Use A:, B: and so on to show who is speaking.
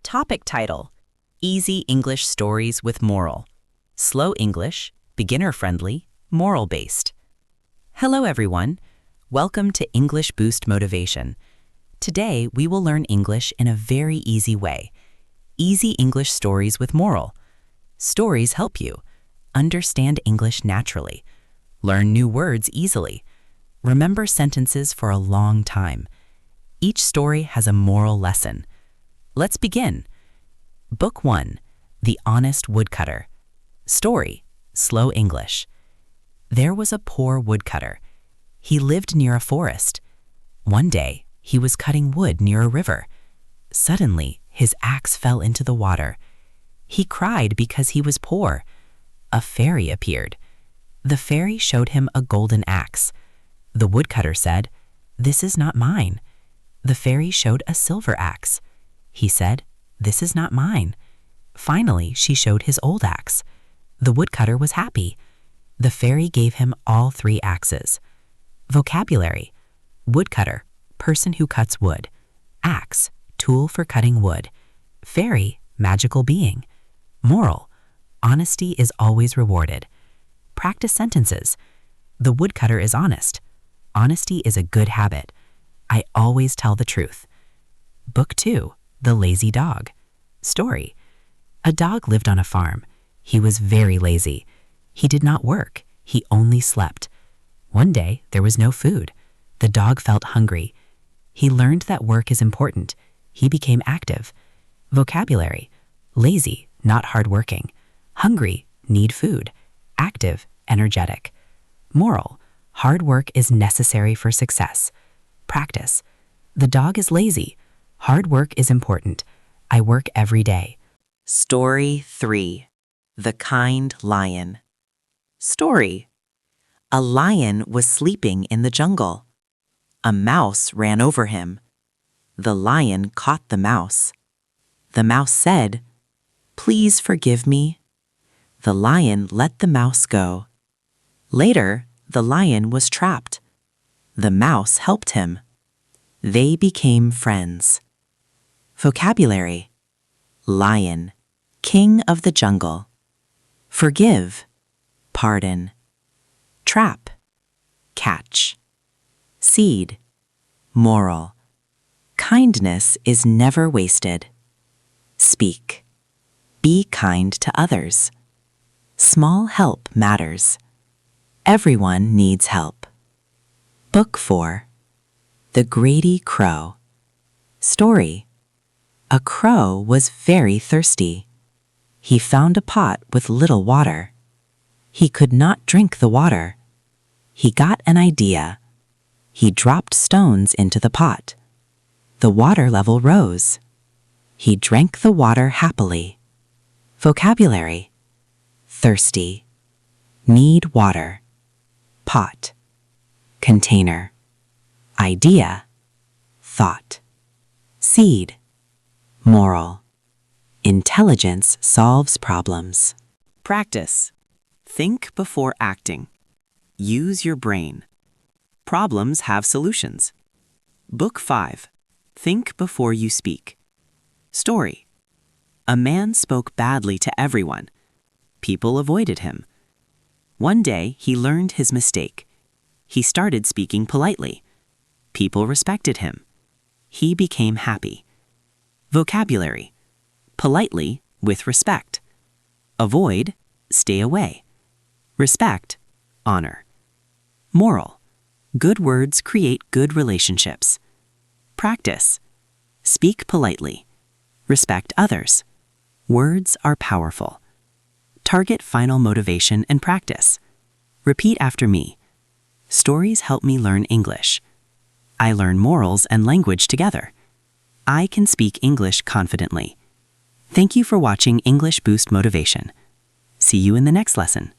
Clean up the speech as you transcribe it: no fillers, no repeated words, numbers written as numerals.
A: Topic title: Easy English Stories with Moral. Slow English, beginner-friendly, moral-based. Hello everyone. Welcome to English Boost Motivation. Today we will learn English in a very easy way. Easy English Stories with Moral. Stories help you understand English naturally, learn new words easily, remember sentences for a long time. Each story has a moral lesson. Let's begin. Book 1, The Honest Woodcutter. Story, Slow English. There was a poor woodcutter. He lived near a forest. One day, he was cutting wood near a river. Suddenly, his axe fell into the water. He cried because he was poor. A fairy appeared. The fairy showed him a golden axe. The woodcutter said, "This is not mine." The fairy showed a silver axe. He said, "This is not mine." Finally, she showed his old axe. The woodcutter was happy. The fairy gave him all 3 axes. Vocabulary: woodcutter, person who cuts wood. Axe, tool for cutting wood. Fairy, magical being. Moral: honesty is always rewarded. Practice sentences. The woodcutter is honest. Honesty is a good habit. I always tell the truth. Book 2, The Lazy Dog. Story: a dog lived on a farm. He was very lazy. He did not work. He only slept. One day, there was no food. The dog felt hungry. He learned that work is important. He became active. Vocabulary: lazy, not hardworking. Hungry, need food. Active, energetic. Moral: hard work is necessary for success. Practice: the dog is lazy. Hard work is important. I work every day. Story 3, The Kind Lion. Story: a lion was sleeping in the jungle. A mouse ran over him. The lion caught the mouse. The mouse said, "Please forgive me." The lion let the mouse go. Later, the lion was trapped. The mouse helped him. They became friends. Vocabulary: lion, king of the jungle. Forgive, pardon. Trap, catch. Seed, moral. Kindness is never wasted. Speak, be kind to others. Small help matters. Everyone needs help. Book 4, The Greedy Crow. Story: a crow was very thirsty. He found a pot with little water. He could not drink the water. He got an idea. He dropped stones into the pot. The water level rose. He drank the water happily. Vocabulary: thirsty, need water. Pot, container. Idea, thought. Seed, moral. Intelligence solves problems. Practice: think before acting. Use your brain. Problems have solutions. Book 5, Think Before You Speak. Story: a man spoke badly to everyone. People avoided him. One day, he learned his mistake. He started speaking politely. People respected him. He became happy. Vocabulary: politely, with respect. Avoid, stay away. Respect, honor. Moral: good words create good relationships. Practice: speak politely. Respect others. Words are powerful. Target final motivation and practice. Repeat after me. Stories help me learn English. I learn morals and language together. I can speak English confidently. Thank you for watching English Boost Motivation. See you in the next lesson.